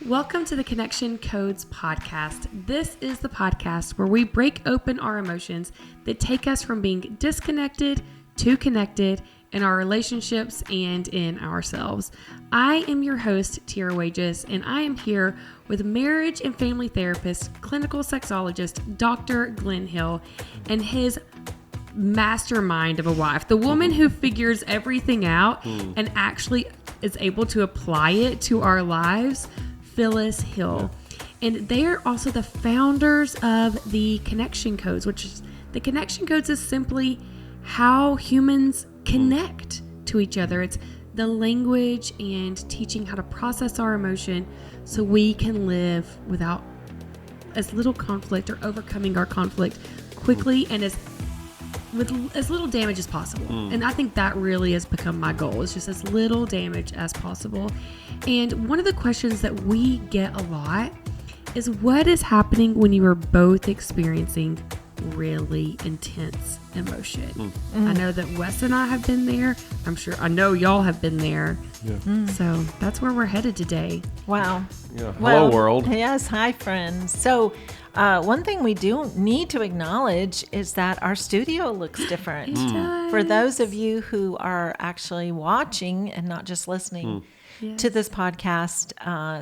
Welcome to the Connection Codes podcast. This is the podcast where we break open our emotions that take us from being disconnected to connected in our relationships and in ourselves. I am your host, Tiara Wages, and I am here with marriage and family therapist, clinical sexologist, Dr. Glenn Hill, and his mastermind of a wife, the woman who figures everything out and actually is able to apply it to our lives, Phyllis Hill. And they are also the founders of the Connection Codes, which is the Connection Codes is simply how humans connect to each other. It's the language and teaching how to process our emotion so we can live without as little conflict or overcoming our conflict quickly and with as little damage as possible. And I think that really has become my goal. It's just as little damage as possible. And one of the questions that we get a lot is what is happening when you are both experiencing really intense emotion? I know that Wes and I have been there. I know y'all have been there. Yeah. So that's where we're headed today. Wow. Yeah. Hello, world. Yes. Hi, friends. So one thing we do need to acknowledge is that our studio looks different. It does. For those of you who are actually watching and not just listening to this podcast.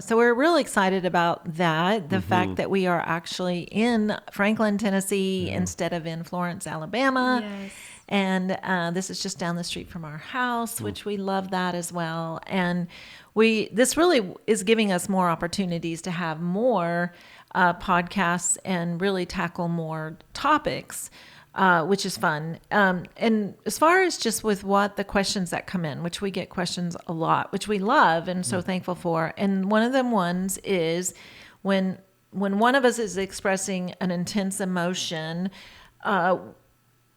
So we're really excited about that. The fact that we are actually in Franklin, Tennessee instead of in Florence, Alabama. Yes. And this is just down the street from our house, which we love that as well. And this really is giving us more opportunities to have more podcasts and really tackle more topics, which is fun. And as far as just with what the questions that come in, which we get questions a lot, which we love and so thankful for. And one of them ones is when one of us is expressing an intense emotion,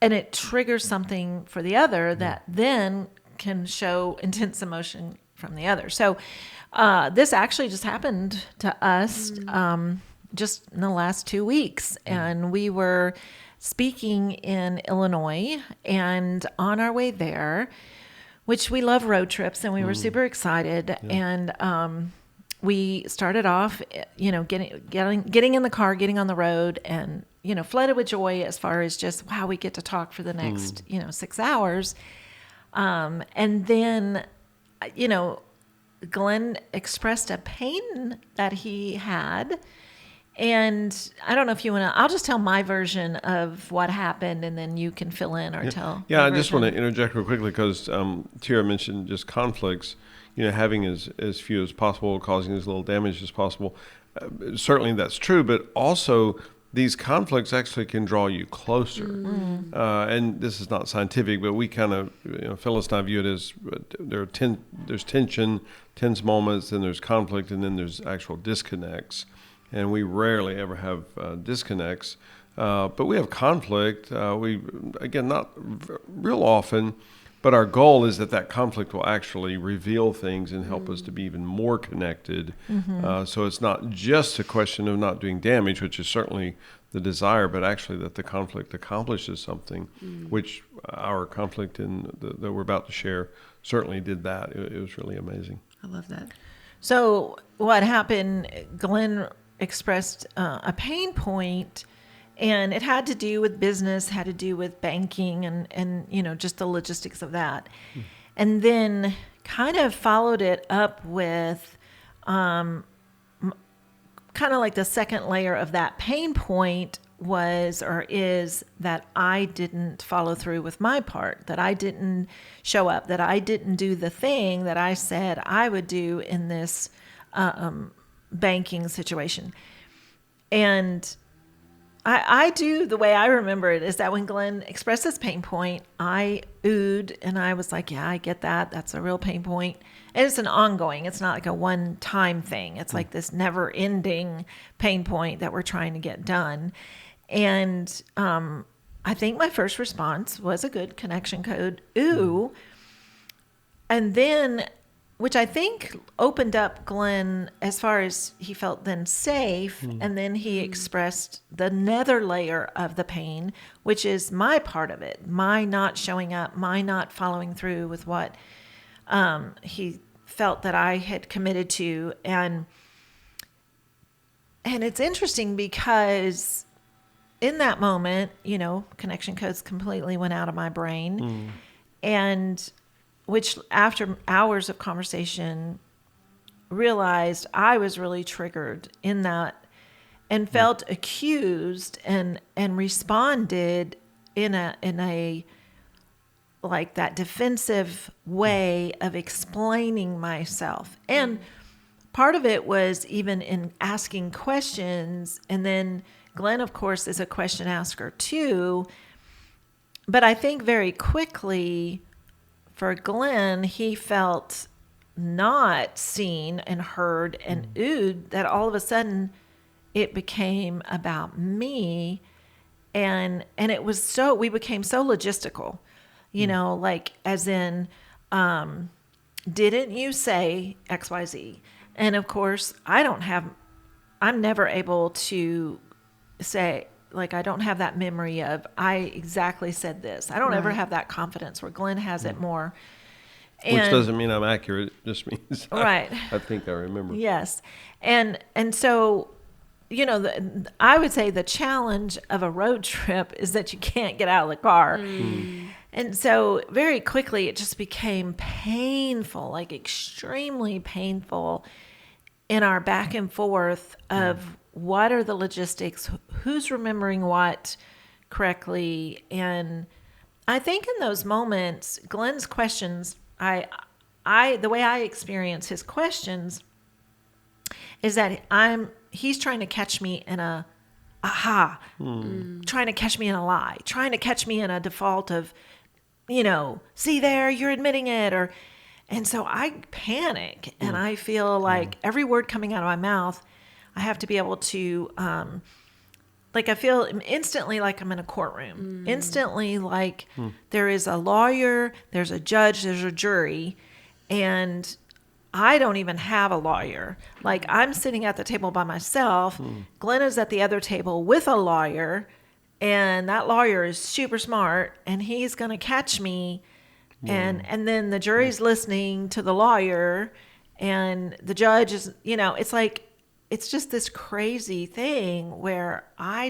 and it triggers something for the other that then can show intense emotion from the other. So this actually just happened to us just in the last 2 weeks. And we were speaking in Illinois and on our way there, which we love road trips, and we were super excited. And we started off, getting in the car, getting on the road, and flooded with joy as far as just, wow, we get to talk for the next, 6 hours. And then, Glenn expressed a pain that he had. And I don't know if you want to, I'll just tell my version of what happened and then you can fill in or tell. Yeah, I just want to interject real quickly because Tiara mentioned just conflicts, having as few as possible, causing as little damage as possible. Certainly that's true, but also these conflicts actually can draw you closer. And this is not scientific, but we kind of, Phyllis and I view it as there's tension, tense moments, then there's conflict, and then there's actual disconnects. And we rarely ever have disconnects, but we have conflict. Again, not real often, but our goal is that conflict will actually reveal things and help us to be even more connected. So it's not just a question of not doing damage, which is certainly the desire, but actually that the conflict accomplishes something, which our conflict that we're about to share certainly did that. It was really amazing. I love that. So what happened, Glenn expressed a pain point, and it had to do with business, had to do with banking and just the logistics of that. And then kind of followed it up with kind of like the second layer of that pain point is that I didn't follow through with my part, that I didn't show up, that I didn't do the thing that I said I would do in this banking situation. And I do, the way I remember it is that when Glenn expressed this pain point, I oohed and I was like, yeah, I get that. That's a real pain point. And it's an ongoing, it's not like a one-time thing. It's like this never-ending pain point that we're trying to get done. And I think my first response was a good connection code, ooh. And then, which I think opened up Glenn as far as he felt then safe. And then he expressed the nether layer of the pain, which is my part of it, my not showing up, my not following through with what he felt that I had committed to. And And it's interesting because in that moment, connection codes completely went out of my brain. And which after hours of conversation, realized I was really triggered in that and felt accused and responded in a like that defensive way of explaining myself. And part of it was even in asking questions. And then Glenn, of course, is a question asker too. But I think very quickly for Glenn, he felt not seen and heard and oohed, that all of a sudden it became about me. And it was we became so logistical, like as in, didn't you say XYZ? And of course I'm never able to say, like, I don't have that memory of, I exactly said this. I don't ever have that confidence where Glenn has it more. Which doesn't mean I'm accurate. It just means right. I think I remember. Yes. And so, I would say the challenge of a road trip is that you can't get out of the car. And so very quickly it just became painful, like extremely painful in our back and forth of what are the logistics, who's remembering what correctly. And I think in those moments, Glenn's questions, the way I experience his questions is that he's trying to catch me in a trying to catch me in a lie, trying to catch me in a default of, see there, you're admitting it. And so I panic and I feel like every word coming out of my mouth, I have to be able to, I feel instantly like I'm in a courtroom, instantly like there is a lawyer, there's a judge, there's a jury, and I don't even have a lawyer. Like, I'm sitting at the table by myself. Glenn is at the other table with a lawyer, and that lawyer is super smart, and he's going to catch me. And then the jury's listening to the lawyer, and the judge is, it's like, it's just this crazy thing where I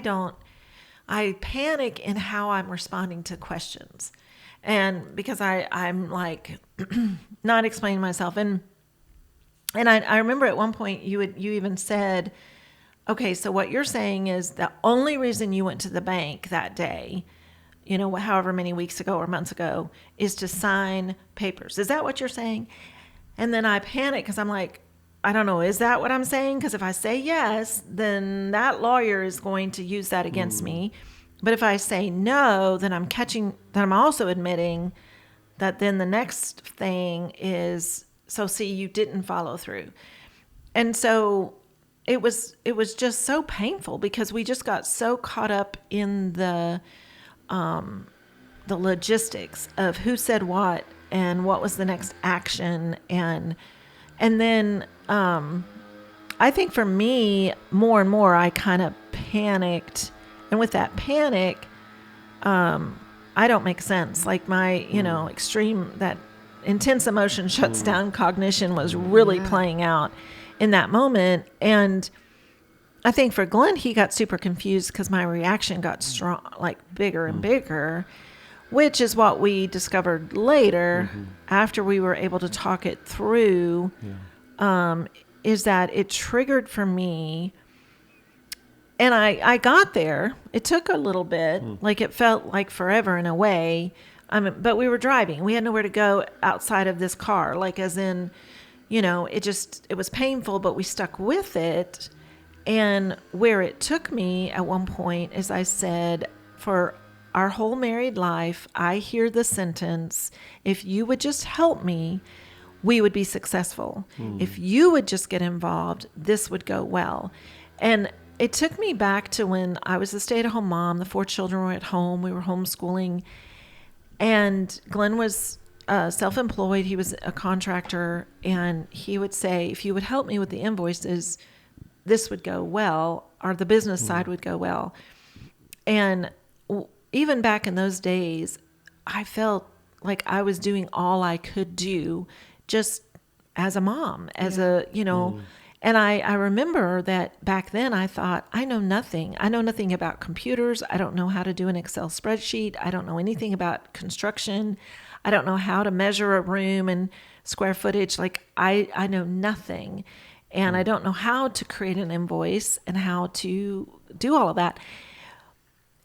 panic in how I'm responding to questions. And because I'm like not explaining myself. And I remember at one point you even said, okay, so what you're saying is the only reason you went to the bank that day, however many weeks ago or months ago, is to sign papers. Is that what you're saying? And then I panic because I'm like, I don't know, is that what I'm saying? Because if I say yes, then that lawyer is going to use that against me. But if I say no, then I'm also admitting that then the next thing is, so see, you didn't follow through. And so it was just so painful because we just got so caught up in the logistics of who said what and what was the next action. And then I think for me, more and more, I kind of panicked. And with that panic, I don't make sense. Like my, extreme, that intense emotion shuts down cognition was really playing out in that moment. And I think for Glenn, he got super confused because my reaction got strong, like bigger and bigger, which is what we discovered later after we were able to talk it through, is that it triggered for me. And I got there. It took a little bit, like it felt like forever in a way. But we were driving. We had nowhere to go outside of this car. Like as in, it was painful, but we stuck with it. And where it took me at one point is I said, for our whole married life, I hear the sentence, if you would just help me, we would be successful. If you would just get involved, this would go well. And it took me back to when I was a stay-at-home mom. The 4 children were at home. We were homeschooling. And Glenn was self-employed. He was a contractor. And he would say, if you would help me with the invoices, this would go well, or the business side would go well. And even back in those days, I felt like I was doing all I could do just as a mom, as a, And I remember that back then I thought, I know nothing. I know nothing about computers. I don't know how to do an Excel spreadsheet. I don't know anything about construction. I don't know how to measure a room and square footage. Like I know nothing. And I don't know how to create an invoice and how to do all of that.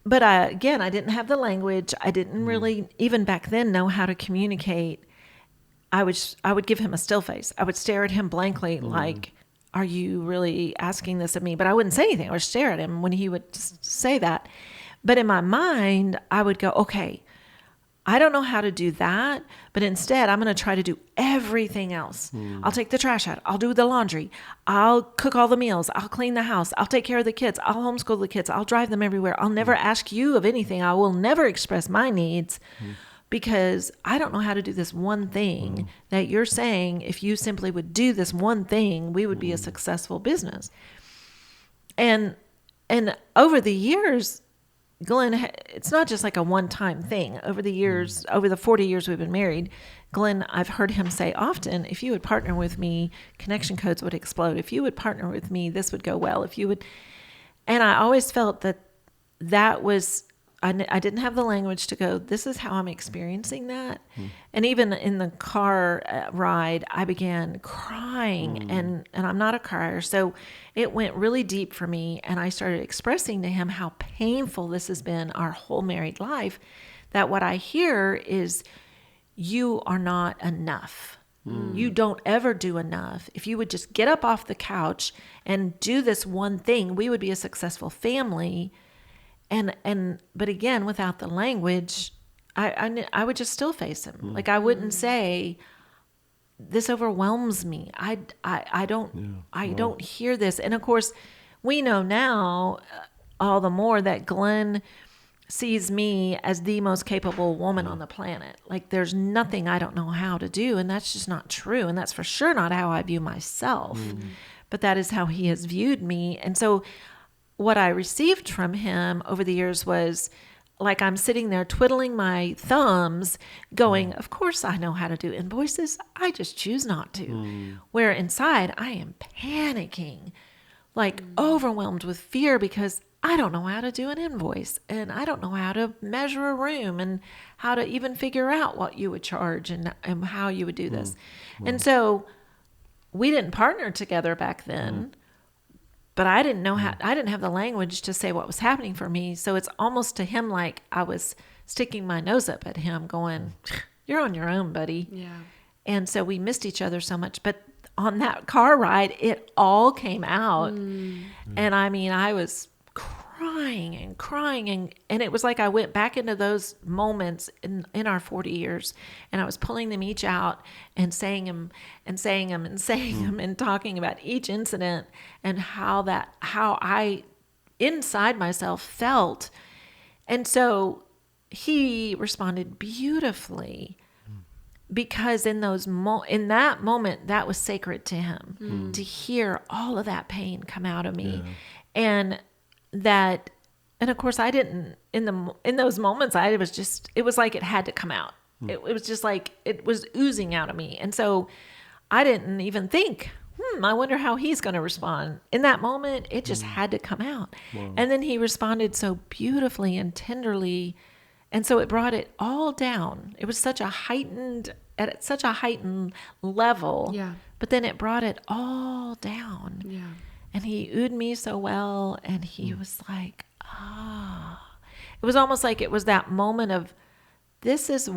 But I didn't have the language. I didn't really, even back then, know how to communicate. I would give him a still face. I would stare at him blankly, like, are you really asking this of me? But I wouldn't say anything or stare at him when he would say that. But in my mind, I would go, okay, I don't know how to do that, but instead I'm going to try to do everything else. I'll take the trash out. I'll do the laundry. I'll cook all the meals. I'll clean the house. I'll take care of the kids. I'll homeschool the kids. I'll drive them everywhere. I'll never ask you of anything. I will never express my needs because I don't know how to do this one thing that you're saying. If you simply would do this one thing, we would be a successful business. And over the years, Glenn, it's not just like a one-time thing. Over the years, over the 40 years we've been married, Glenn, I've heard him say often, if you would partner with me, connection codes would explode. If you would partner with me, this would go well. If you would, and I always felt that was, I didn't have the language to go, this is how I'm experiencing that. And even in the car ride, I began crying and I'm not a crier. So it went really deep for me. And I started expressing to him how painful this has been our whole married life, that what I hear is you are not enough. You don't ever do enough. If you would just get up off the couch and do this one thing, we would be a successful family. But again, without the language, I would just still face him. Like I wouldn't say, this overwhelms me. I don't hear this. And of course, we know now all the more that Glenn sees me as the most capable woman on the planet. Like there's nothing I don't know how to do. And that's just not true. And that's for sure not how I view myself, but that is how he has viewed me. And so what I received from him over the years was like I'm sitting there twiddling my thumbs going, of course I know how to do invoices. I just choose not to. Where inside I am panicking, like overwhelmed with fear because I don't know how to do an invoice and I don't know how to measure a room and how to even figure out what you would charge and how you would do this. And so we didn't partner together back then. But I didn't know how, I didn't have the language to say what was happening for me. So it's almost to him like I was sticking my nose up at him going, you're on your own, buddy. Yeah. And so we missed each other so much. But on that car ride, it all came out. And I mean, I was crying. And it was like I went back into those moments in our 40 years. And I was pulling them each out and saying them and talking about each incident and how I inside myself felt. And so he responded beautifully because in that moment, that was sacred to him to hear all of that pain come out of me. And of course I didn't, in those moments, it was like it had to come out. It was just like, it was oozing out of me. And so I didn't even think, I wonder how he's going to respond. In that moment, it just had to come out. Wow. And then he responded so beautifully and tenderly. And so it brought it all down. It was at such a heightened level. Yeah. But then it brought it all down. Yeah. And he oohed me so well. And he was like, it was almost like it was that moment of, this is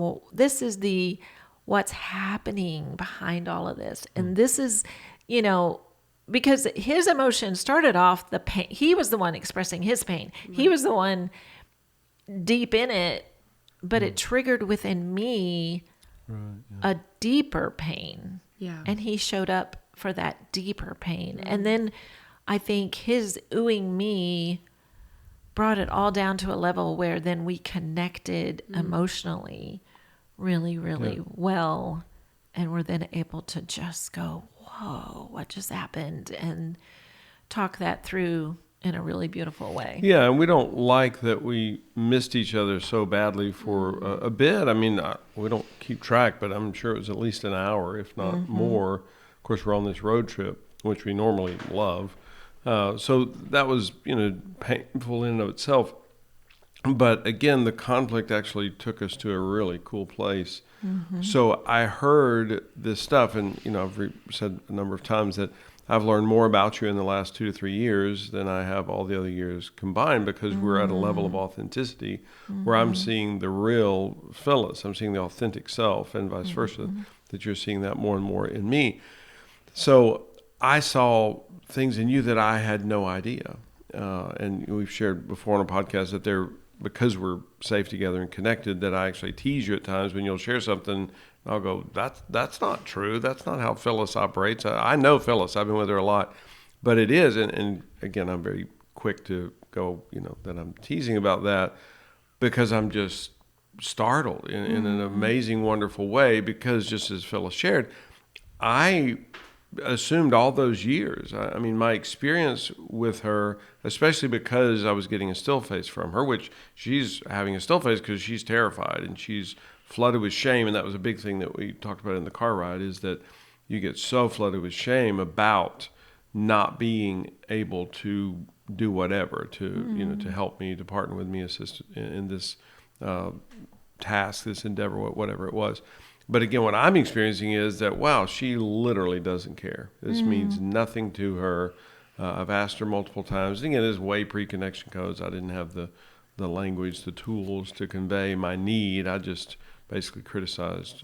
what's happening behind all of this. And this is, because his emotion started off the pain. He was the one expressing his pain. Right. He was the one deep in it, but it triggered within me a deeper pain. Yeah. And he showed up for that deeper pain. Mm-hmm. And then I think his oohing me brought it all down to a level where then we connected emotionally really, really well. And we're then able to just go, whoa, what just happened? And talk that through in a really beautiful way. Yeah, and we don't like that we missed each other so badly for a bit. I mean, we don't keep track, but I'm sure it was at least an hour, if not more. Of course, we're on this road trip which we normally love. So that was, painful in and of itself. But again, the conflict actually took us to a really cool place. So I heard this stuff, and I've said a number of times that I've learned more about you in the last 2 to 3 years than I have all the other years combined, because we're at a level of authenticity where I'm seeing the real Phyllis. I'm seeing the authentic self, and vice versa, that you're seeing that more and more in me. So I saw things in you that I had no idea. And we've shared before on a podcast that because we're safe together and connected, that I actually tease you at times when you'll share something, and I'll go, that's not true. That's not how Phyllis operates. I know Phyllis. I've been with her a lot. But it is. And again, I'm very quick to go, that I'm teasing about that, because I'm just startled in an amazing, wonderful way, because just as Phyllis shared, I assumed all those years. I mean, my experience with her, especially because I was getting a still face from her, which she's having a still face because she's terrified and she's flooded with shame. And that was a big thing that we talked about in the car ride, is that you get so flooded with shame about not being able to do whatever to, to help me, to partner with me, assist in this task, this endeavor, whatever it was. But again, what I'm experiencing is that, wow, she literally doesn't care. This means nothing to her. I've asked her multiple times. And again, this is way pre-connection codes. I didn't have the language, the tools to convey my need. I just basically criticized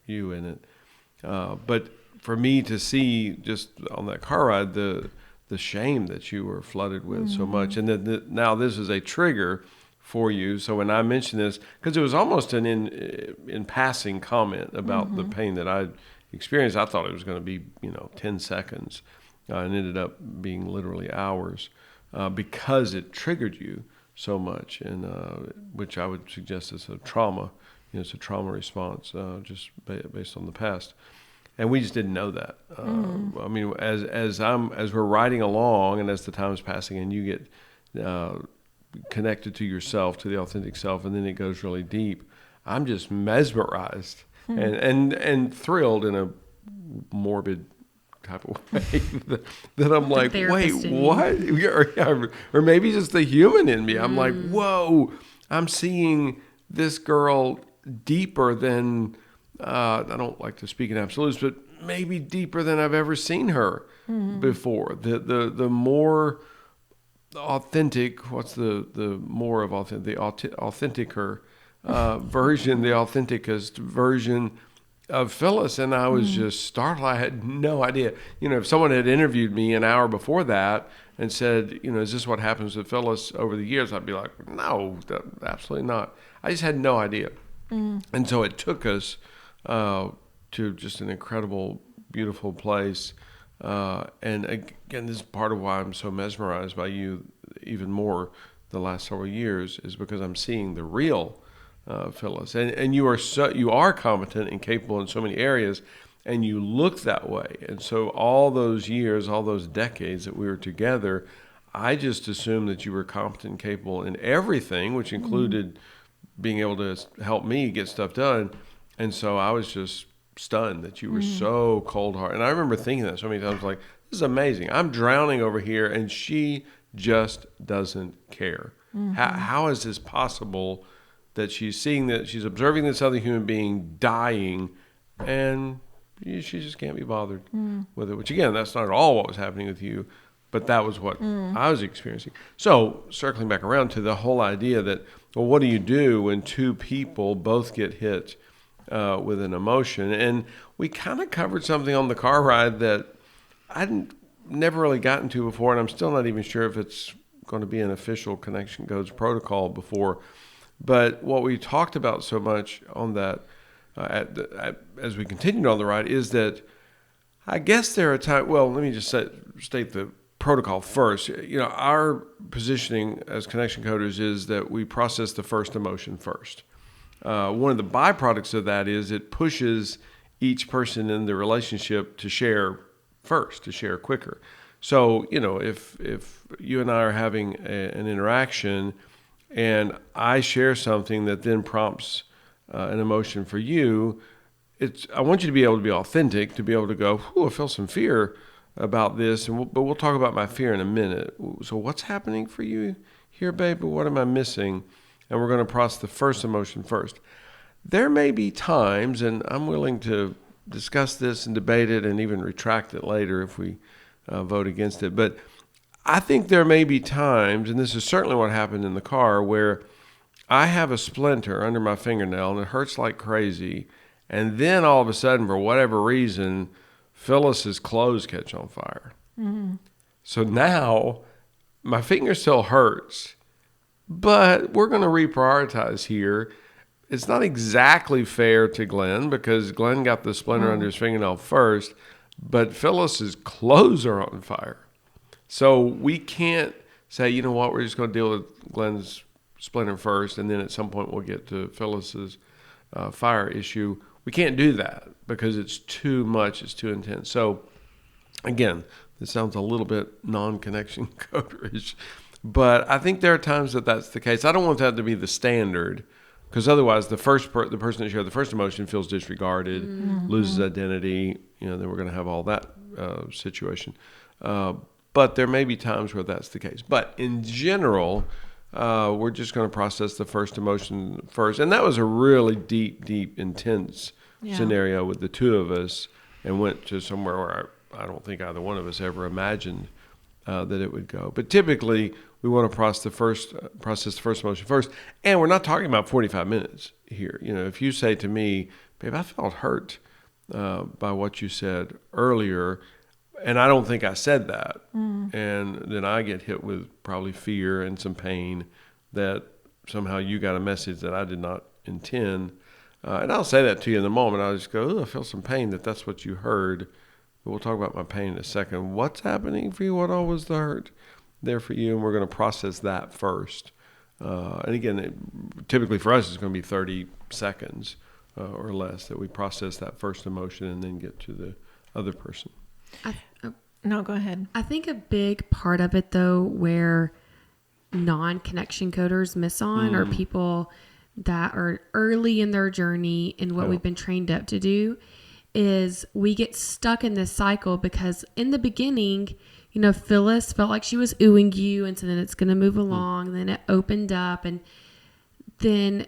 you in it. But for me to see just on that car ride the shame that you were flooded with so much, and that now this is a trigger for you. So when I mentioned this, because it was almost an in passing comment about the pain that I experienced, I thought it was going to be 10 seconds, and ended up being literally hours, because it triggered you so much, and which I would suggest is a trauma. It's a trauma response, just based on the past. And we just didn't know that. I mean, as we're riding along, and as the time is passing, and you get connected to yourself, to the authentic self, and then it goes really deep, I'm just mesmerized and thrilled in a morbid type of way that I'm like, wait, what? Or maybe just the human in me. I'm like, whoa, I'm seeing this girl deeper than, I don't like to speak in absolutes, but maybe deeper than I've ever seen her before. The more authentic, what's the more of authentic, the authenticer version, the authenticest version of Phyllis. And I was just startled. I had no idea. If someone had interviewed me an hour before that and said, is this what happens with Phyllis over the years? I'd be like, no, absolutely not. I just had no idea. And so it took us to just an incredible, beautiful place. And again, this is part of why I'm so mesmerized by you even more the last several years, is because I'm seeing the real Phyllis. And you are competent and capable in so many areas, and you look that way. And so all those years, all those decades that we were together, I just assumed that you were competent and capable in everything, which included being able to help me get stuff done. And so I was just stunned that you were so cold-hearted. And I remember thinking that so many times, like, this is amazing. I'm drowning over here, and she just doesn't care. How is this possible that she's seeing that, she's observing this other human being dying, and she just can't be bothered with it? Which, again, that's not at all what was happening with you, but that was what I was experiencing. So circling back around to the whole idea that, well, what do you do when two people both get hit with an emotion? And we kind of covered something on the car ride that I'd never really gotten to before, and I'm still not even sure if it's going to be an official Connection Codes protocol before. But what we talked about so much on that, as we continued on the ride, is that I guess there are times, well, let me just state the protocol first. Our positioning as Connection Coders is that we process the first emotion first. One of the byproducts of that is it pushes each person in the relationship to share first, to share quicker. So, if you and I are having an interaction and I share something that then prompts an emotion for you, I want you to be able to be authentic, to be able to go, I feel some fear about this, but we'll talk about my fear in a minute. So what's happening for you here, babe? What am I missing? And we're going to process the first emotion first. There may be times, and I'm willing to discuss this and debate it and even retract it later if we vote against it. But I think there may be times, and this is certainly what happened in the car, where I have a splinter under my fingernail and it hurts like crazy. And then all of a sudden, for whatever reason, Phyllis's clothes catch on fire. Mm-hmm. So now my finger still hurts, but we're going to reprioritize here. It's not exactly fair to Glenn because Glenn got the splinter under his fingernail first, but Phyllis's clothes are on fire. So we can't say, you know what, we're just going to deal with Glenn's splinter first, and then at some point we'll get to Phyllis's fire issue. We can't do that because it's too much, it's too intense. So again, this sounds a little bit non-connection coderish, but I think there are times that that's the case. I don't want that to be the standard, because otherwise the person that shared the first emotion feels disregarded, loses identity, then we're going to have all that situation. But there may be times where that's the case. But in general, we're just going to process the first emotion first. And that was a really deep, intense scenario with the two of us, and went to somewhere where I don't think either one of us ever imagined that it would go. But typically, we want to process the first emotion first. And we're not talking about 45 minutes here. If you say to me, babe, I felt hurt by what you said earlier, and I don't think I said that. And then I get hit with probably fear and some pain that somehow you got a message that I did not intend. And I'll say that to you in the moment. I'll just go, I feel some pain that's what you heard. But we'll talk about my pain in a second. What's happening for you? What all was the hurt there for you? And we're going to process that first. And again, typically for us, it's going to be 30 seconds or less that we process that first emotion and then get to the other person. No, go ahead. I think a big part of it, though, where non-connection coders miss on are people that are early in their journey in what we've been trained up to do, is we get stuck in this cycle because in the beginning, Phyllis felt like she was oohing you, and so then it's going to move along, and then it opened up, and then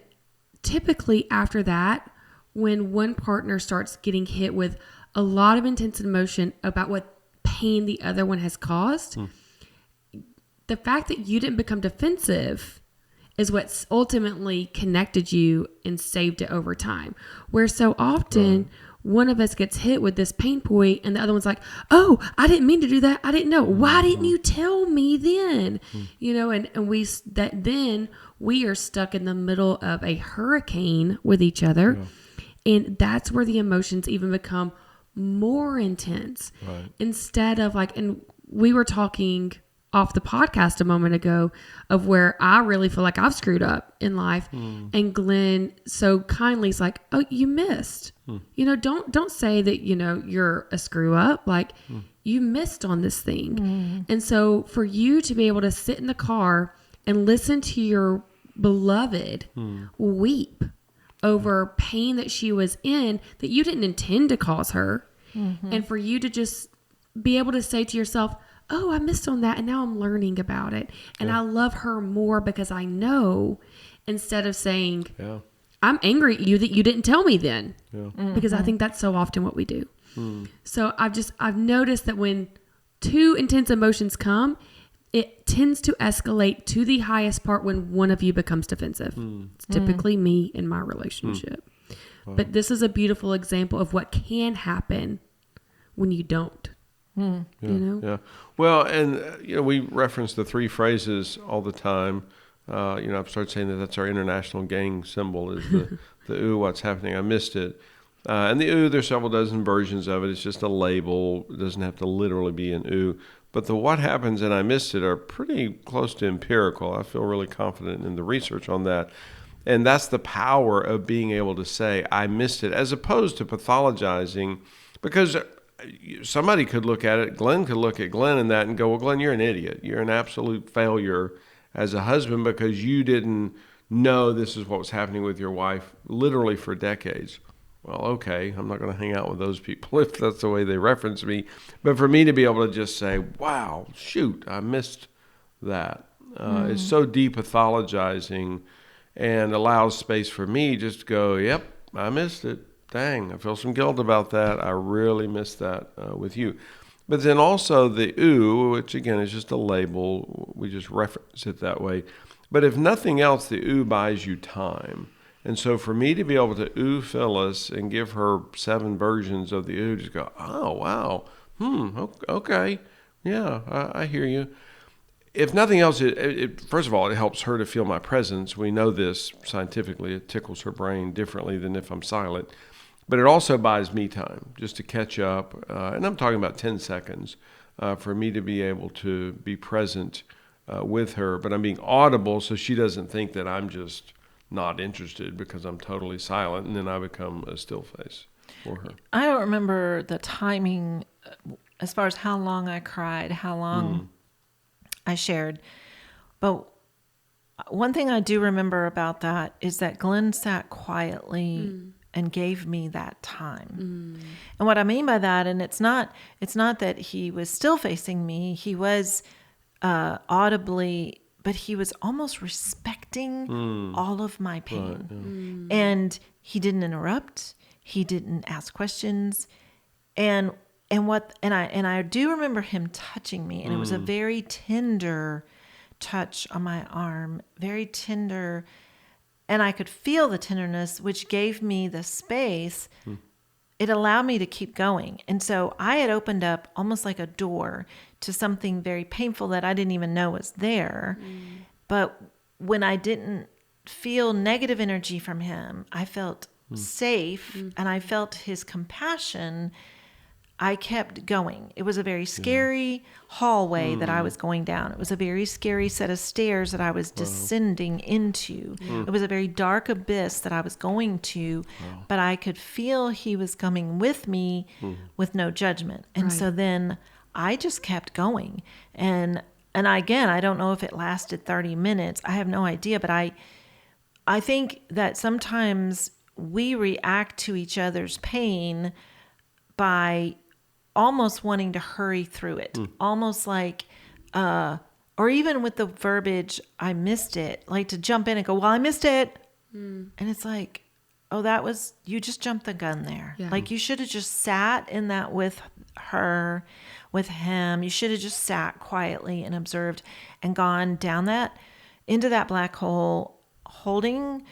typically after that, when one partner starts getting hit with a lot of intense emotion about what pain the other one has caused, the fact that you didn't become defensive is what's ultimately connected you and saved it over time. Where so often one of us gets hit with this pain point and the other one's like, oh, I didn't mean to do that. I didn't know. Why didn't you tell me then? And then we are stuck in the middle of a hurricane with each other. And that's where the emotions even become more intense. Instead of and we were talking off the podcast a moment ago of where I really feel like I've screwed up in life. And Glenn so kindly is like, oh, you missed. Don't say that, you're a screw up. You missed on this thing. And so for you to be able to sit in the car and listen to your beloved weep over pain that she was in that you didn't intend to cause her. And for you to just be able to say to yourself, oh, I missed on that, and now I'm learning about it. And I love her more because I know, instead of saying, I'm angry at you that you didn't tell me then. Because I think that's so often what we do. So I've noticed that when two intense emotions come, it tends to escalate to the highest part when one of you becomes defensive. It's typically me in my relationship. But this is a beautiful example of what can happen when you don't. Well, and we reference the three phrases all the time. I've started saying that's our international gang symbol is the ooh, what's happening? I missed it. And the ooh, there's several dozen versions of it. It's just a label. It doesn't have to literally be an ooh. But the what happens and I missed it are pretty close to empirical. I feel really confident in the research on that. And that's the power of being able to say, I missed it, as opposed to pathologizing, because somebody could look at it, Glenn could look at Glenn in that and go, well, Glenn, you're an idiot. You're an absolute failure as a husband because you didn't know this is what was happening with your wife literally for decades. well, okay, I'm not going to hang out with those people if that's the way they reference me. But for me to be able to just say, wow, shoot, I missed that. It's so depathologizing and allows space for me just to go, yep, I missed it. Dang, I feel some guilt about that. I really missed that with you. But then also the ooh, which again is just a label. We just reference it that way. But if nothing else, the ooh buys you time. And so for me to be able to ooh Phyllis and give her 7 versions of the ooh, just go, oh, wow, okay, yeah, I hear you. If nothing else, first of all, it helps her to feel my presence. We know this scientifically. It tickles her brain differently than if I'm silent. But it also buys me time just to catch up. And I'm talking about 10 seconds for me to be able to be present with her. But I'm being audible so she doesn't think that I'm just not interested because I'm totally silent. And then I become a still face for her. I don't remember the timing as far as how long I cried, how long I shared. But one thing I do remember about that is that Glenn sat quietly and gave me that time. And what I mean by that, and it's not that he was still facing me, he was audibly, but he was almost respecting all of my pain. Right, and he didn't interrupt, he didn't ask questions. And I do remember him touching me, and it was a very tender touch on my arm, very tender, and I could feel the tenderness, which gave me the space. It allowed me to keep going. And so I had opened up almost like a door to something very painful that I didn't even know was there. But when I didn't feel negative energy from him, I felt safe, and I felt his compassion. I kept going. It was a very scary hallway that I was going down. It was a very scary set of stairs that I was descending into. It was a very dark abyss that I was going to, but I could feel he was coming with me with no judgment. And so then I just kept going. And again, I don't know if it lasted 30 minutes. I have no idea, but I think that sometimes we react to each other's pain by almost wanting to hurry through it, almost like, or even with the verbiage, I missed it, like to jump in and go, well, I missed it. And it's like, oh, you just jumped the gun there. Yeah. Like you should have just sat in that with her, with him. You should have just sat quietly and observed and gone down into that black hole, holding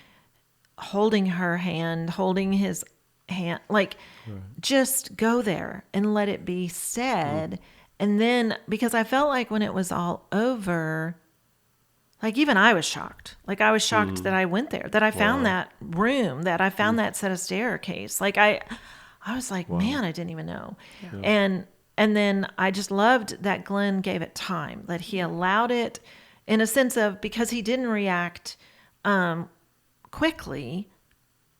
her hand, holding his hand, like just go there and let it be said. And then, because I felt like when it was all over, like even I was shocked. Like I was shocked that I went there, that I found that room, that I found that set of staircase. Like I was like, man, I didn't even know. Yeah. And then I just loved that Glenn gave it time, that he allowed it in a sense of, because he didn't react quickly,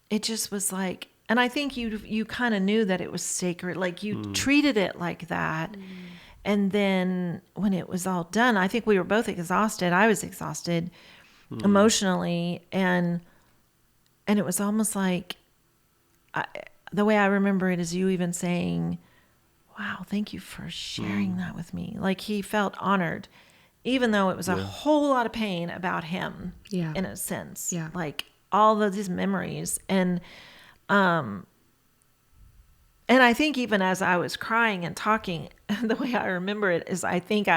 it just was like, and I think you kind of knew that it was sacred, like you treated it like that. And then when it was all done, I think we were both exhausted. I was exhausted emotionally, and it was almost like, the way I remember it is you even saying, wow, thank you for sharing that with me. Like he felt honored, even though it was a whole lot of pain about him, in a sense, like all of these memories. And I think even as I was crying and talking, the way I remember it is I think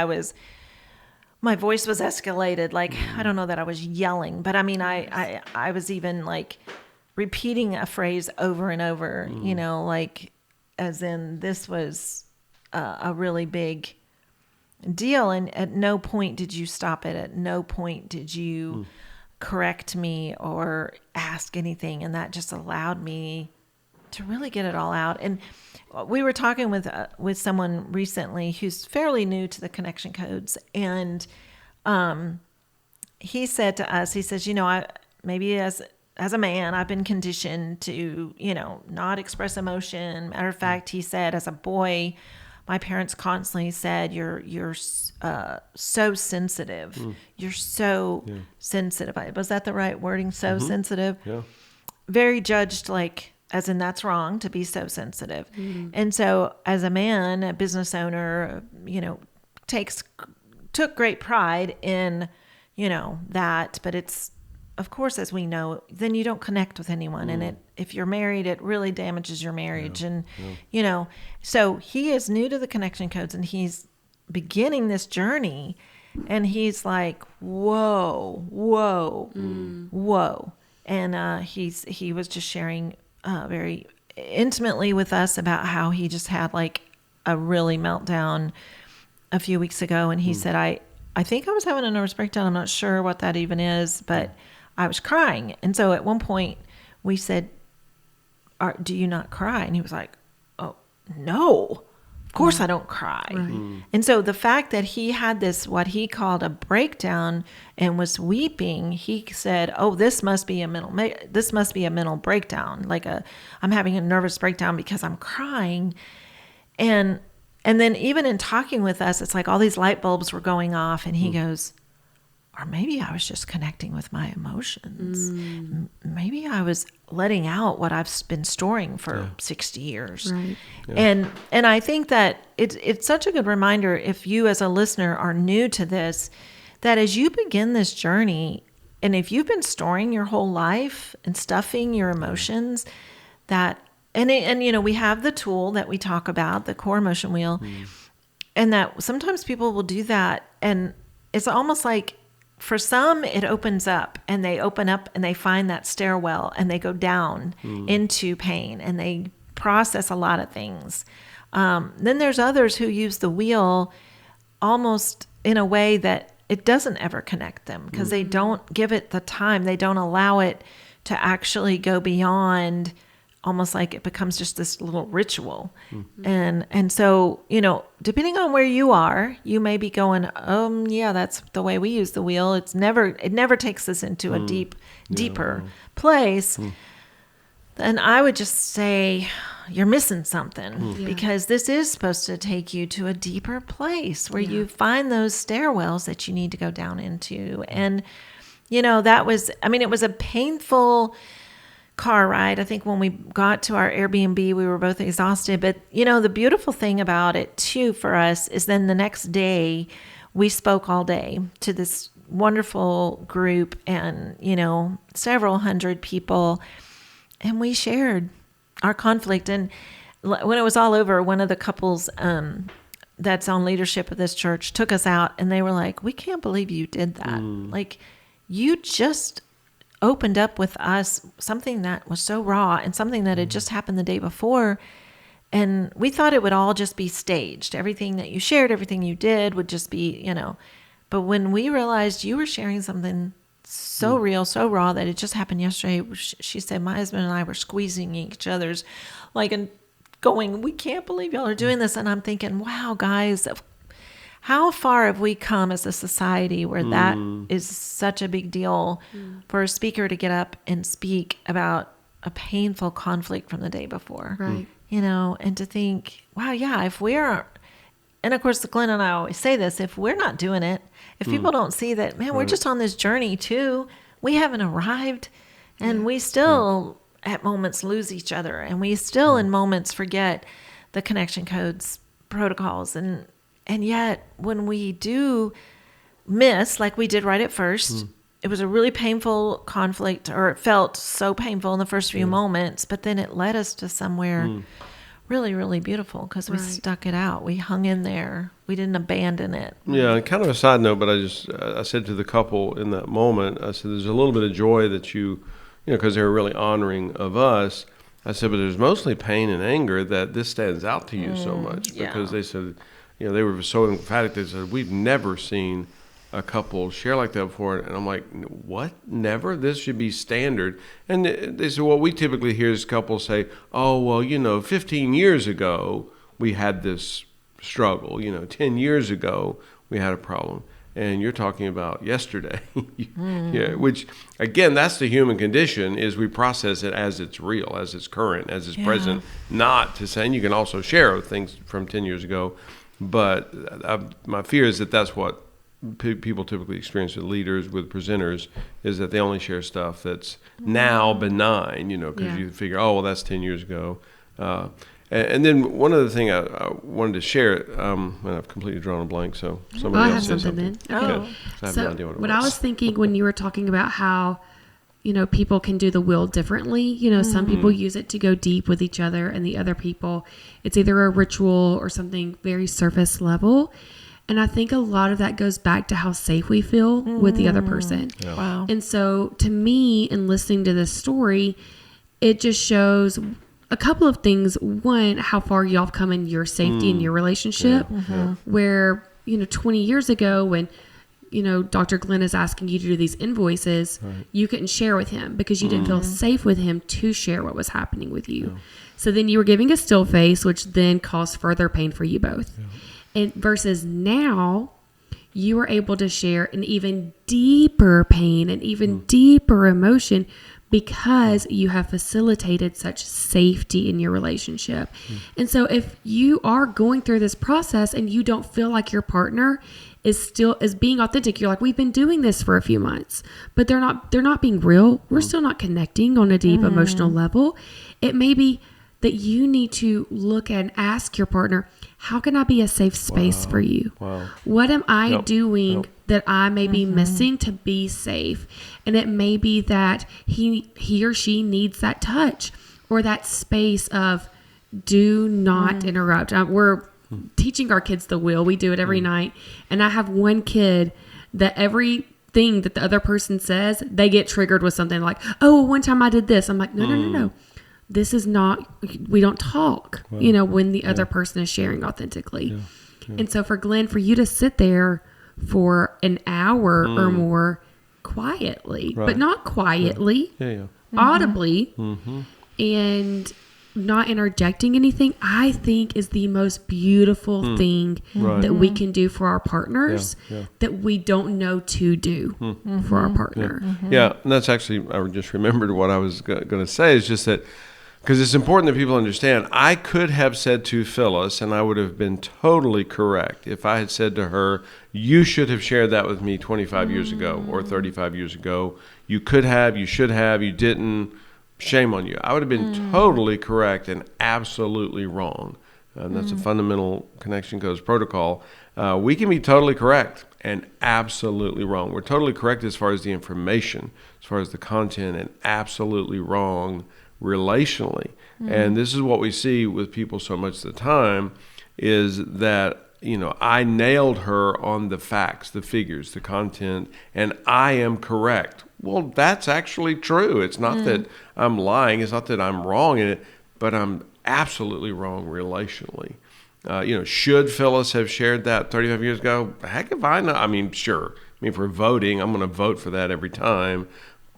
my voice was escalated. Like, I don't know that I was yelling, but I mean, I was even like repeating a phrase over and over, you know, like as in this was a really big deal. And at no point did you stop it. At no point did you correct me or ask anything. And that just allowed me to really get it all out. And we were talking with someone recently who's fairly new to the connection codes. And he said to us, he says, you know, I maybe as a man, I've been conditioned to, you know, not express emotion. Matter of fact, he said, as a boy, my parents constantly said, you're so sensitive. You're so sensitive. Was that the right wording? So sensitive. Yeah. Very judged, like as in that's wrong to be so sensitive. And so as a man, a business owner, took great pride in, that, but it's, of course, as we know, then you don't connect with anyone. And if you're married, it really damages your marriage. And, so he is new to the connection codes, and he's beginning this journey, and he's like, whoa. And he was just sharing very intimately with us about how he just had like a really meltdown a few weeks ago. And he said, I think I was having a nervous breakdown. I'm not sure what that even is, but I was crying. And so at one point we said, do you not cry? And he was like, oh, no, of course I don't cry. Right. And so the fact that he had this, what he called a breakdown, and was weeping, he said, oh, this must be a mental breakdown. Like I'm having a nervous breakdown because I'm crying. And then even in talking with us, it's like all these light bulbs were going off, and he goes, or maybe I was just connecting with my emotions. Maybe I was letting out what I've been storing for 60 years. Right. Yeah. And I think that it's such a good reminder, if you as a listener are new to this, that as you begin this journey, and if you've been storing your whole life and stuffing your emotions, that and we have the tool that we talk about, the core emotion wheel, and that sometimes people will do that, and it's almost like, for some, it opens up, and they open up and they find that stairwell, and they go down into pain, and they process a lot of things. Then there's others who use the wheel almost in a way that it doesn't ever connect them, because they don't give it the time. They don't allow it to actually go beyond, almost like it becomes just this little ritual. And so, depending on where you are, you may be going, yeah, that's the way we use the wheel. It never takes us into a deeper place. And I would just say you're missing something, because this is supposed to take you to a deeper place where you find those stairwells that you need to go down into. And, it was a painful car ride. I think when we got to our Airbnb, we were both exhausted. But, the beautiful thing about it too for us is then the next day we spoke all day to this wonderful group, and, several hundred people, and we shared our conflict. And when it was all over, one of the couples that's on leadership of this church took us out, and they were like, we can't believe you did that. Like, you just opened up with us something that was so raw, and something that had just happened the day before. And we thought it would all just be staged. Everything that you shared, everything you did would just be, but when we realized you were sharing something so real, so raw, that it just happened yesterday, she said, my husband and I were squeezing each other's, like, and going, we can't believe y'all are doing this. And I'm thinking, wow, guys, how far have we come as a society where that is such a big deal for a speaker to get up and speak about a painful conflict from the day before, right? And to think, wow, yeah, if we're, and of course, Glenn and I always say this, if we're not doing it, if people don't see that, man, we're just on this journey too, we haven't arrived, and we still at moments lose each other, and we still in moments forget the connection codes, protocols, and yet when we do miss, like we did right at first, it was a really painful conflict, or it felt so painful in the first few moments, but then it led us to somewhere really, really beautiful, because we stuck it out. We hung in there. We didn't abandon it. Yeah, and kind of a side note, but I said to the couple in that moment, I said, there's a little bit of joy that because they were really honoring of us. I said, but there's mostly pain and anger that this stands out to you so much, because they said, they were so emphatic. They said, we've never seen a couple share like that before. And I'm like, what? Never? This should be standard. And they said, what we typically hear is couples say, oh, well, 15 years ago, we had this struggle. 10 years ago, we had a problem. And you're talking about yesterday. Which, again, that's the human condition, is we process it as it's real, as it's current, as it's present, not to say, and you can also share things from 10 years ago. But my fear is that that's what people typically experience with leaders, with presenters, is that they only share stuff that's now benign, because you figure, oh, well, that's 10 years ago. And then one other thing I wanted to share, and I've completely drawn a blank, so somebody else say something. Then. Okay. Okay. I have no idea what it was. I was thinking when you were talking about how, people can do the will differently. Some people use it to go deep with each other, and the other people, it's either a ritual or something very surface level. And I think a lot of that goes back to how safe we feel with the other person. Yeah. Wow. And so to me, in listening to this story, it just shows a couple of things. One, how far y'all have come in your safety and your relationship, where, 20 years ago when, Dr. Glenn is asking you to do these invoices, you couldn't share with him because you didn't feel safe with him to share what was happening with you. Yeah. So then you were giving a still face, which then caused further pain for you both. Yeah. And versus now, you are able to share an even deeper pain and even deeper emotion because you have facilitated such safety in your relationship. And so if you are going through this process and you don't feel like your partner is being authentic, you're like, we've been doing this for a few months, but they're not being real. We're still not connecting on a deep emotional level. It may be that you need to look and ask your partner, how can I be a safe space for you? Wow. What am I doing that I may be missing to be safe? And it may be that he or she needs that touch or that space of do not interrupt. We're teaching our kids the will. We do it every night. And I have one kid that everything that the other person says, they get triggered with something like, oh, one time I did this. I'm like, no. This is not, we don't talk, when the other person is sharing authentically. Yeah. Yeah. And so for Glenn, for you to sit there for an hour or more quietly, but not quietly, audibly, and not interjecting anything, I think is the most beautiful thing that we can do for our partners that we don't know to do for our partner. Yeah, and that's actually, I just remembered what I was going to say, is just that, because it's important that people understand, I could have said to Phyllis, and I would have been totally correct, if I had said to her, you should have shared that with me 25 years ago or 35 years ago. You could have, you should have, you didn't. Shame on you. I would have been totally correct and absolutely wrong. And that's a fundamental Connection Codes protocol. We can be totally correct and absolutely wrong. We're totally correct as far as the information, as far as the content, and absolutely wrong relationally. And this is what we see with people so much of the time, is that, I nailed her on the facts, the figures, the content, and I am correct. Well, that's actually true. It's not that I'm lying. It's not that I'm wrong in it, but I'm absolutely wrong relationally. Should Phyllis have shared that 35 years ago? Heck if I know. I mean, sure. For voting, I'm going to vote for that every time.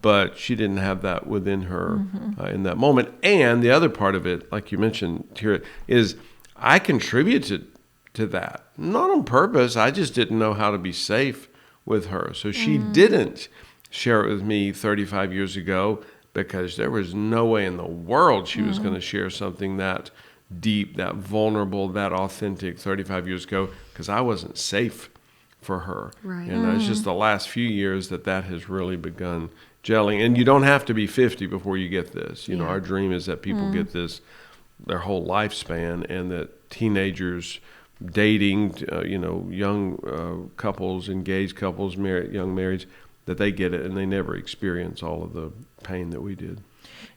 But she didn't have that within her in that moment. And the other part of it, like you mentioned here, is I contributed to that. Not on purpose. I just didn't know how to be safe with her. So she didn't share it with me 35 years ago because there was no way in the world she was going to share something that deep, that vulnerable, that authentic 35 years ago, because I wasn't safe for her. Right. And it's just the last few years that has really begun gelling. And you don't have to be 50 before you get this. Our dream is that people get this their whole lifespan, and that teenagers dating, young couples, engaged couples, young marrieds, that they get it and they never experience all of the pain that we did.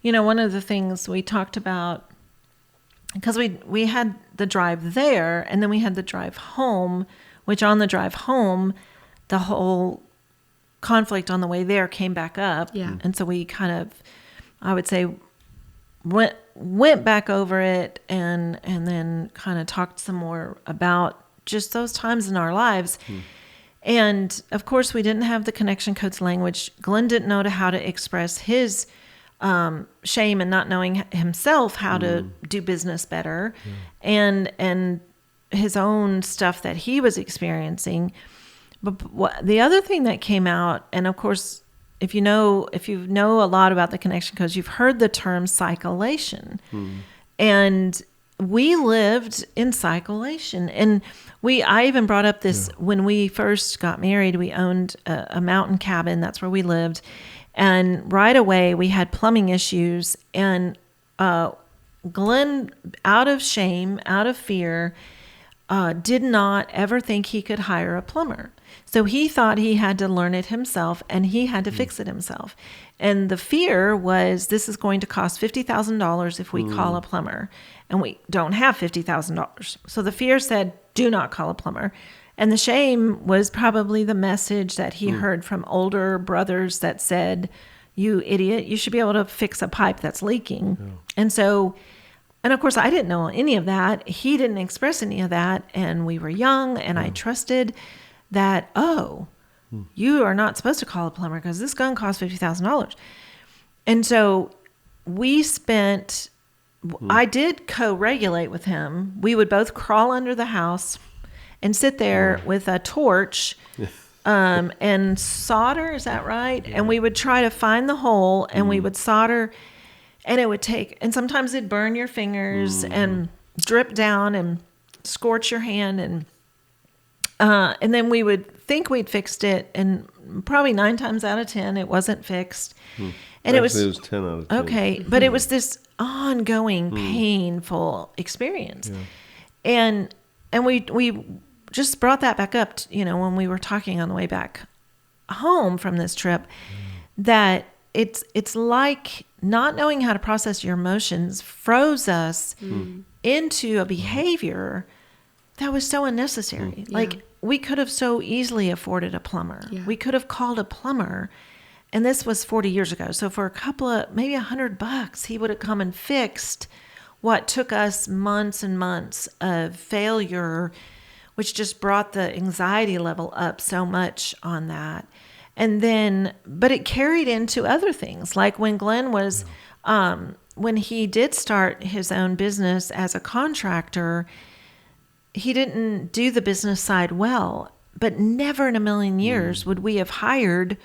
One of the things we talked about, because we had the drive there and then we had the drive home, which on the drive home, the whole conflict on the way there came back up. Yeah. And so we kind of, I would say, went back over it and then kind of talked some more about just those times in our lives. And of course, we didn't have the Connection Codes language. Glenn didn't know how to express his shame and not knowing himself how to do business better, and his own stuff that he was experiencing. But the other thing that came out, and of course, if you know a lot about the Connection Codes, you've heard the term cyclation, and we lived in cyclation. And I even brought up this when we first got married. We owned a mountain cabin. That's where we lived. And right away we had plumbing issues. And Glenn, out of shame, out of fear, did not ever think he could hire a plumber. So he thought he had to learn it himself and he had to fix it himself. And the fear was, this is going to cost $50,000 if we call a plumber. And we don't have $50,000. So the fear said, do not call a plumber. And the shame was probably the message that he heard from older brothers that said, you idiot, you should be able to fix a pipe that's leaking. Yeah. And so, and of course, I didn't know any of that. He didn't express any of that. And we were young, and I trusted that, you are not supposed to call a plumber because this gun costs $50,000. And so we spent, I did co-regulate with him. We would both crawl under the house and sit there with a torch and solder. Is that right? Yeah. And we would try to find the hole, and we would solder, and it would take, and sometimes it'd burn your fingers and drip down and scorch your hand. And then we would think we'd fixed it, and probably 9 times out of 10, it wasn't fixed. And actually, it was 10 out of 10. Okay, but it was this ongoing painful experience. Yeah. And we just brought that back up, when we were talking on the way back home from this trip, that it's like not knowing how to process your emotions froze us into a behavior that was so unnecessary. Yeah. Like, we could have so easily afforded a plumber. Yeah. We could have called a plumber. And this was 40 years ago. So for a couple of, maybe $100, he would have come and fixed what took us months and months of failure, which just brought the anxiety level up so much on that. And then, but it carried into other things. Like when Glenn was, when he did start his own business as a contractor, he didn't do the business side well, but never in a million years would we have hired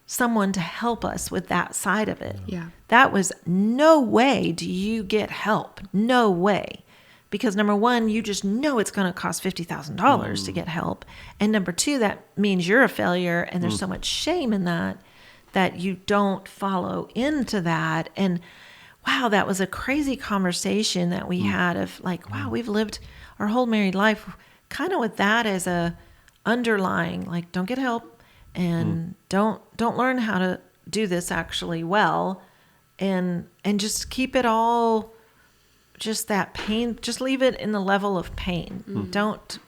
someone to help us with that side of it. Yeah. That was no way do you get help. No way. Because number one, you just know it's going to cost $50,000 to get help. And number two, that means you're a failure, and there's so much shame in that you don't follow into that. And wow, that was a crazy conversation that we had of like, wow, we've lived our whole married life kind of with that as a underlying, like, don't get help and don't learn how to do this actually well, and just keep it all just that pain, just leave it in the level of pain. Don't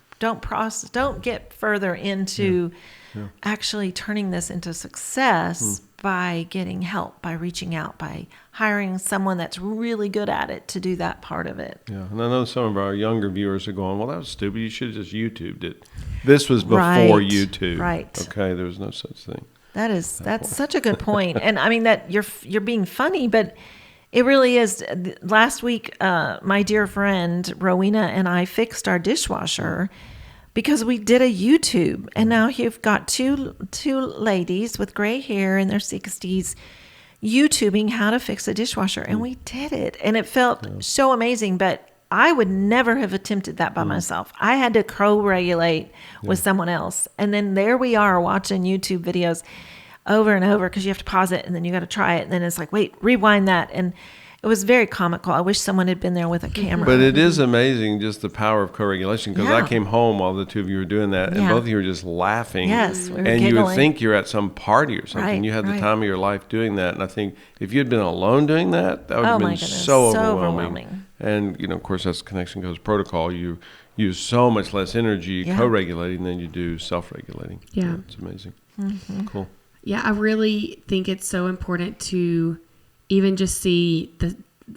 process, don't get further into actually turning this into success by getting help, by reaching out, by hiring someone that's really good at it to do that part of it. Yeah, and I know some of our younger viewers are going, well, that was stupid. You should have just YouTubed it. This was before YouTube. Right. Okay, there was no such thing. That's such a good point. And I mean, that you're being funny, but it really is. Last week, my dear friend Rowena and I fixed our dishwasher because we did a YouTube, and now you've got two ladies with gray hair in their 60s YouTubing how to fix a dishwasher, and we did it, and it felt so amazing. But I would never have attempted that by myself. I had to co-regulate with someone else, and then there we are watching YouTube videos over and over because you have to pause it, and then you got to try it, and then it's like, wait, rewind that, and it was very comical. I wish someone had been there with a camera. But it is amazing just the power of co-regulation, because I came home while the two of you were doing that, and both of you were just laughing. Yes, we were and giggling. You would think you're at some party or something. Right, you had the time of your life doing that. And I think if you had been alone doing that, that would have been so overwhelming. And, of course, that's Connection Codes protocol. You use so much less energy co-regulating than you do self-regulating. Yeah. It's amazing. Mm-hmm. Cool. Yeah, I really think it's so important to even just see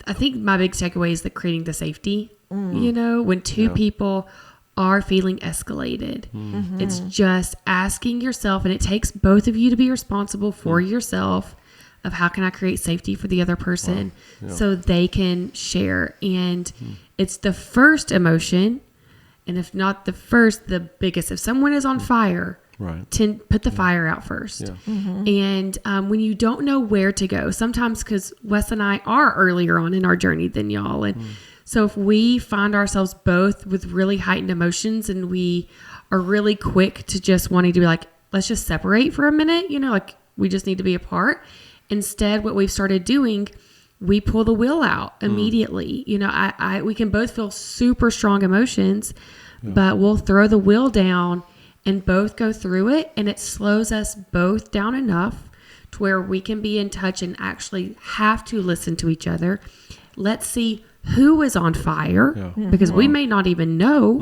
I think my big takeaway is creating the safety, when two people are feeling escalated, it's just asking yourself, and it takes both of you to be responsible for yourself of how can I create safety for the other person so they can share. And it's the first emotion, and if not the first, the biggest. If someone is on fire, put the fire out first. And when you don't know where to go, sometimes because Wes and I are earlier on in our journey than y'all, and So if we find ourselves both with really heightened emotions and we are really quick to just wanting to be like, let's just separate for a minute, like we just need to be apart. Instead, what we've started doing, we pull the wheel out immediately. We can both feel super strong emotions, but we'll throw the wheel down and both go through it. And it slows us both down enough to where we can be in touch and actually have to listen to each other. Let's see who is on fire because we may not even know.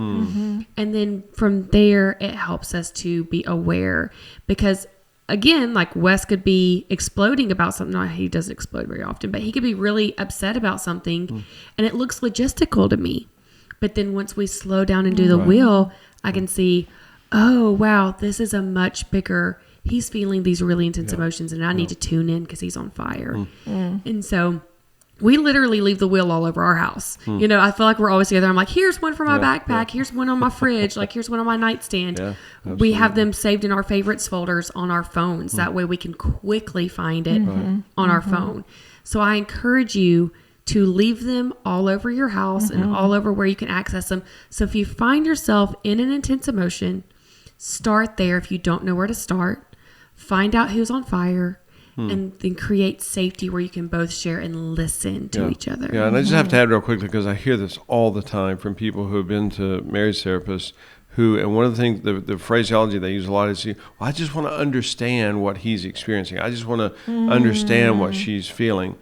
And then from there, it helps us to be aware because again, like Wes could be exploding about something. No, he doesn't explode very often, but he could be really upset about something and it looks logistical to me. But then once we slow down and do the wheel, I can see, oh, wow, this is a much bigger, he's feeling these really intense emotions and I need to tune in because he's on fire. And so we literally leave the wheel all over our house. I feel like we're always together. I'm like, here's one for my backpack. Here's one on my fridge. Like, here's one on my nightstand. We have them saved in our favorites folders on our phones. That way we can quickly find it on our phone. So I encourage you to leave them all over your house and all over where you can access them. So if you find yourself in an intense emotion, start there. If you don't know where to start, find out who's on fire. And then create safety where you can both share and listen to each other. Yeah, and I just have to add real quickly because I hear this all the time from people who have been to marriage therapists and one of the things, the phraseology they use a lot is, well, I just want to understand what he's experiencing. I just want to understand what she's feeling.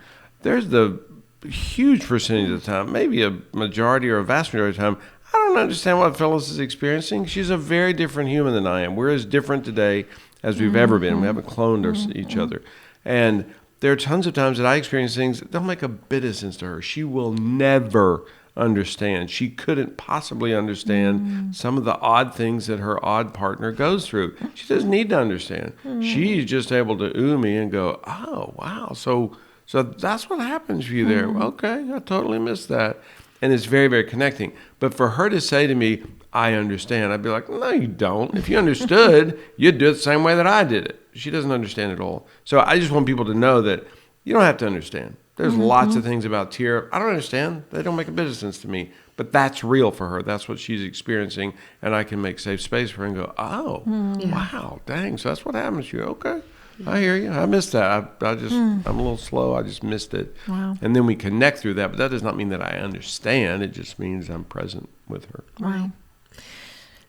There's the huge percentage of the time, maybe a majority or a vast majority of the time, I don't understand what Phyllis is experiencing. She's a very different human than I am. We're as different today as we've ever been. We haven't cloned each other. And there are tons of times that I experience things that don't make a bit of sense to her. She will never understand. She couldn't possibly understand some of the odd things that her odd partner goes through. She doesn't need to understand. She's just able to ooh me and go, oh, wow. So that's what happens for you there. Okay, I totally missed that. And it's very, very connecting. But for her to say to me, I understand, I'd be like, no, you don't. If you understood, you'd do it the same way that I did it. She doesn't understand at all. So I just want people to know that you don't have to understand. There's lots of things about Tira I don't understand. They don't make a bit of sense to me. But that's real for her. That's what she's experiencing. And I can make safe space for her and go, oh, wow, dang. So that's what happens to you. Okay. I hear you. I missed that. I'm a little slow. I just missed it. Wow. And then we connect through that. But that does not mean that I understand. It just means I'm present with her. Wow.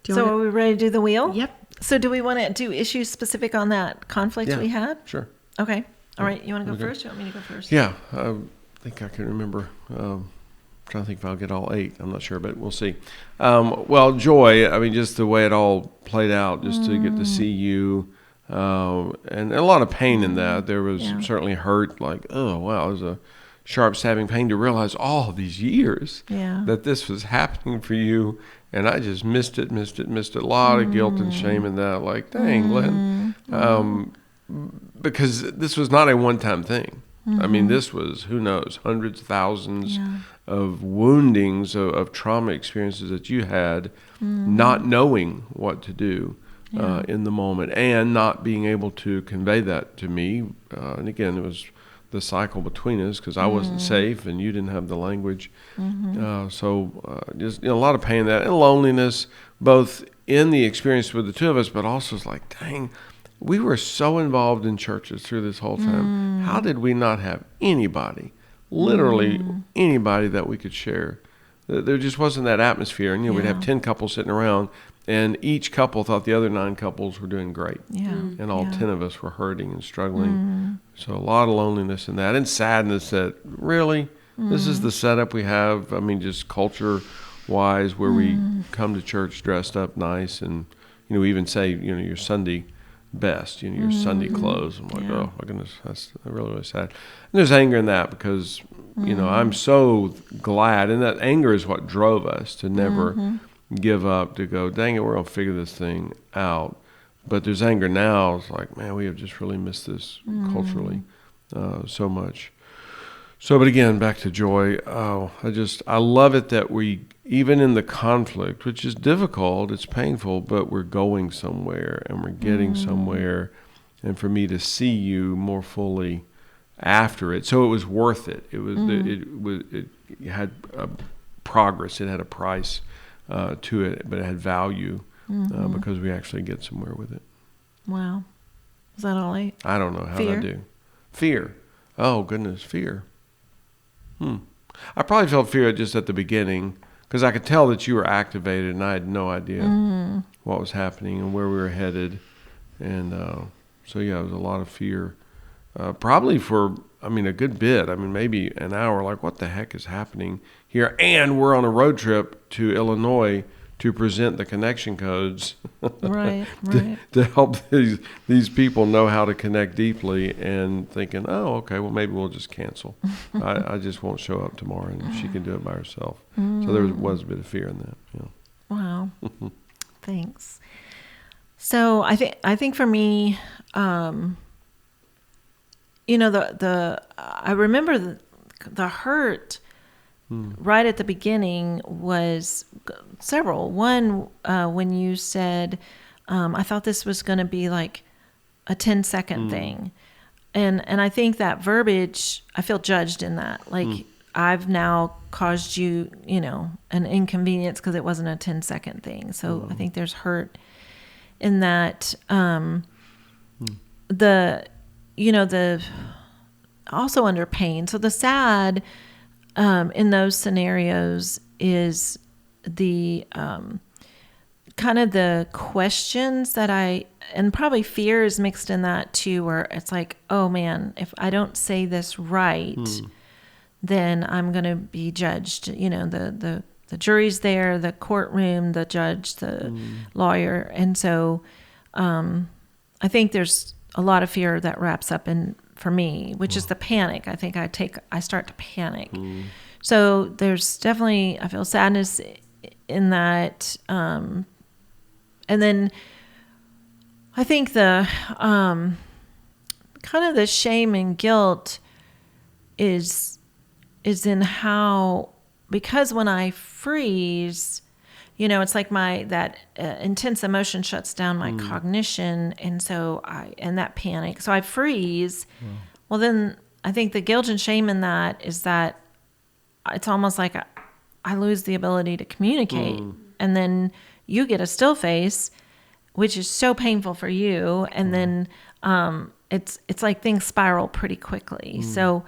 So are we ready to do the wheel? Yep. So do we want to do issues specific on that conflict we had? Sure. Okay. All right. You want to go first? You want me to go first? Yeah. I think I can remember. Trying to think if I'll get all 8. I'm not sure, but we'll see. Well, joy, I mean, just the way it all played out, just to get to see you. And a lot of pain in that. There was certainly hurt, like, oh, wow, it was a sharp stabbing pain to realize all these years that this was happening for you. And I just missed it. A lot of guilt and shame in that. Like, dang, Glenn. Because this was not a one-time thing. I mean, this was, who knows, hundreds, thousands of woundings, of trauma experiences that you had, not knowing what to do in the moment and not being able to convey that to me. And again, it was the cycle between us because I wasn't safe and you didn't have the language. So just a lot of pain in that and loneliness, both in the experience with the two of us, but also it's like, dang, we were so involved in churches through this whole time. How did we not have anybody, literally anybody that we could share? There just wasn't that atmosphere. And, we'd have 10 couples sitting around, and each couple thought the other 9 couples were doing great. And all 10 of us were hurting and struggling. So a lot of loneliness in that and sadness that, really, this is the setup we have. I mean, just culture-wise, where we come to church dressed up nice and, we even say, your Sunday best, your Sunday clothes. I'm like, oh my goodness, that's really, really sad. And there's anger in that because, I'm so glad, and that anger is what drove us to never give up, to go, dang it, we're going to figure this thing out. But there's anger now. It's like, man, we have just really missed this culturally so much. So, but again, back to joy. I love it that we, even in the conflict, which is difficult, it's painful, but we're going somewhere and we're getting somewhere. And for me to see you more fully after it, so it was worth it. It was it had progress. It had a price to it, but it had value because we actually get somewhere with it. Wow. Is that all I don't know how Fear? to do. Fear. Oh, goodness, fear. I probably felt fear just at the beginning because I could tell that you were activated and I had no idea what was happening and where we were headed. And so, yeah, it was a lot of fear. Probably for, a good bit. Maybe an hour, like, what the heck is happening here? And we're on a road trip to Illinois to present the connection codes Right. to help these people know how to connect deeply, and thinking, oh, okay, well, maybe we'll just cancel. I just won't show up tomorrow, and she can do it by herself. So there was a bit of fear in that. Yeah. Wow. Thanks. So I think for me, I remember the hurt right at the beginning was several. One, when you said, I thought this was going to be like a 10-second thing. And I think that verbiage, I feel judged in that. Like, I've now caused you, an inconvenience because it wasn't a 10-second thing. So I think there's hurt in that. The also under pain. So the sad in those scenarios is the kind of the questions that and probably fear is mixed in that too, where it's like, oh man, if I don't say this right, then I'm going to be judged. The jury's there, the courtroom, the judge, the lawyer. And so I think there's a lot of fear that wraps up in, for me, which is the panic. I think I start to panic. So there's definitely, I feel sadness in that. And then I think the kind of the shame and guilt is in how, because when I freeze, it's like that intense emotion shuts down my cognition. And so and that panic. So I freeze. Well, then I think the guilt and shame in that is that it's almost like I lose the ability to communicate. And then you get a still face, which is so painful for you. And then it's like things spiral pretty quickly. So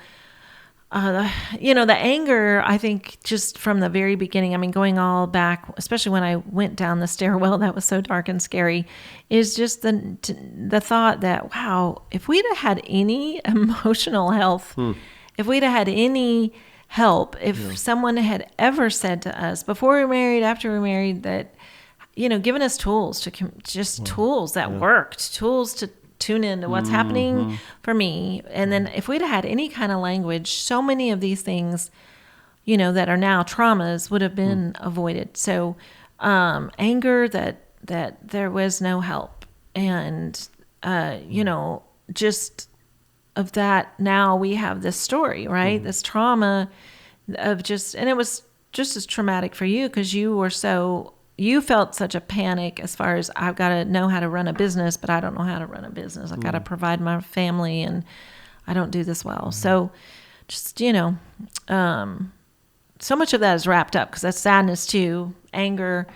the anger, I think just from the very beginning, going all back, especially when I went down the stairwell that was so dark and scary, is just the thought that, wow, if we'd have had any emotional health, if we'd have had any help, if someone had ever said to us before we were married, after we were married, that, given us tools to tools that worked, tools to tune into what's happening for me. And then if we'd had any kind of language, so many of these things, that are now traumas would have been avoided. So, anger that there was no help. And, just of that, now we have this story, right? This trauma of and it was just as traumatic for you because you felt such a panic as far as, I've got to know how to run a business, but I don't know how to run a business. I've got to provide my family and I don't do this well. So just, so much of that is wrapped up because that's sadness too, anger,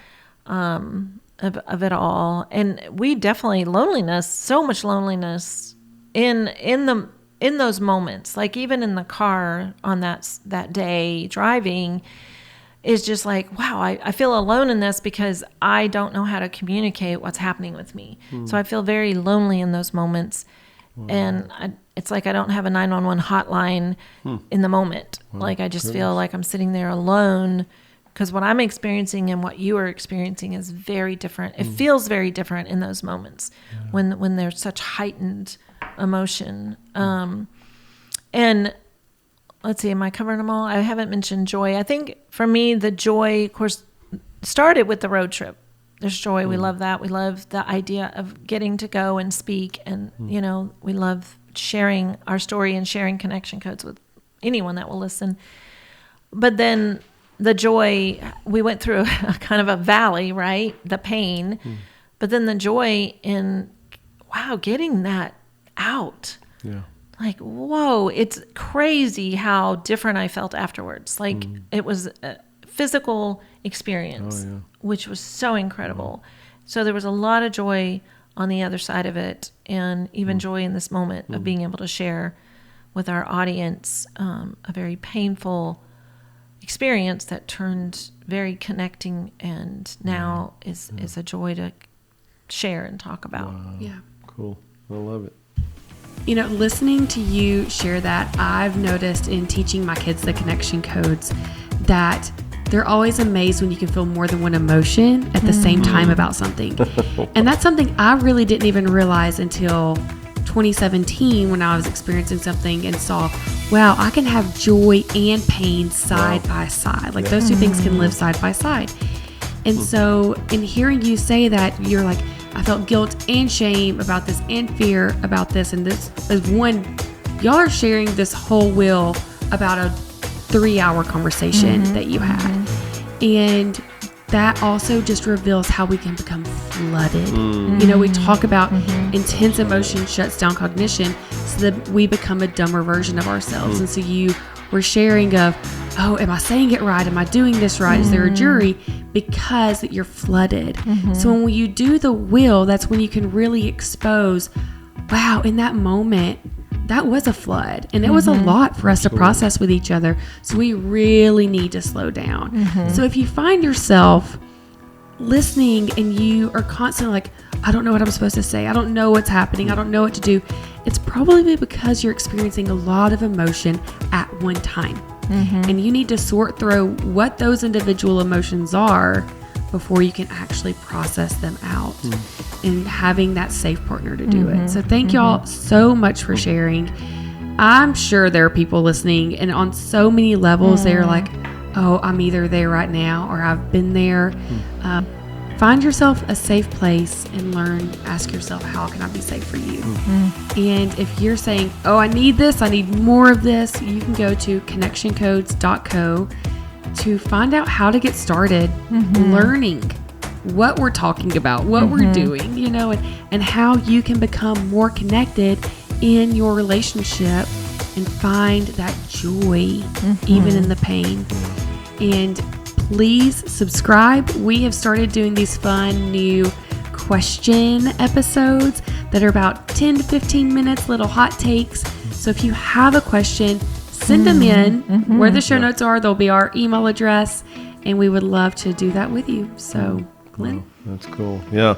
of it all. And we definitely loneliness, so much loneliness in those moments, like even in the car on that day driving, is just like, wow, I feel alone in this because I don't know how to communicate what's happening with me. So I feel very lonely in those moments. And it's like I don't have a 911 hotline in the moment. Like I just feel like I'm sitting there alone because what I'm experiencing and what you are experiencing is very different. It feels very different in those moments when there's such heightened emotion. And let's see, am I covering them all? I haven't mentioned joy. I think for me, the joy, of course, started with the road trip. There's joy. We love that. We love the idea of getting to go and speak. And, we love sharing our story and sharing connection codes with anyone that will listen. But then the joy, we went through a kind of a valley, right? The pain. But then the joy in, wow, getting that out. Yeah. Like, whoa, it's crazy how different I felt afterwards. Like it was physical experience, which was so incredible. So there was a lot of joy on the other side of it, and even joy in this moment of being able to share with our audience a very painful experience that turned very connecting, and now is a joy to share and talk about. Wow. Yeah. Cool. I love it. You know, listening to you share that, I've noticed in teaching my kids the connection codes that they're always amazed when you can feel more than one emotion at the same time about something. And that's something I really didn't even realize until 2017 when I was experiencing something and saw, wow, I can have joy and pain side by side. Like those two things can live side by side. And so in hearing you say that, you're like, I felt guilt and shame about this and fear about this. And this is one, y'all are sharing this whole wheel about a 3-hour conversation that you had. And that also just reveals how we can become flooded. You know, we talk about intense emotion shuts down cognition so that we become a dumber version of ourselves. And so you were sharing of, oh, am I saying it right? Am I doing this right? Is there a jury? Because you're flooded. So when you do the will, that's when you can really expose, wow, in that moment, that was a flood. And it was a lot for us to process with each other. So we really need to slow down. So if you find yourself listening and you are constantly like, I don't know what I'm supposed to say. I don't know what's happening. I don't know what to do. It's probably because you're experiencing a lot of emotion at one time. And you need to sort through what those individual emotions are before you can actually process them out and having that safe partner to do it. So thank y'all so much for sharing. I'm sure there are people listening, and on so many levels, they're like, oh, I'm either there right now or I've been there. Find yourself a safe place and ask yourself, how can I be safe for you? And if you're saying, oh, I need this, I need more of this, you can go to connectioncodes.co to find out how to get started learning what we're talking about, what we're doing, you know, and how you can become more connected in your relationship and find that joy even in the pain. And please subscribe. We have started doing these fun new question episodes that are about 10 to 15 minutes, little hot takes. So if you have a question, send them in. Where the show notes are, there'll be our email address, and we would love to do that with you. So, Glenn. Wow, that's cool. Yeah.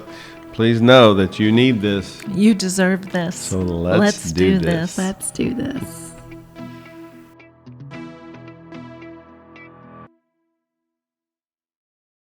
Please know that you need this. You deserve this. So let's do this. Let's do this.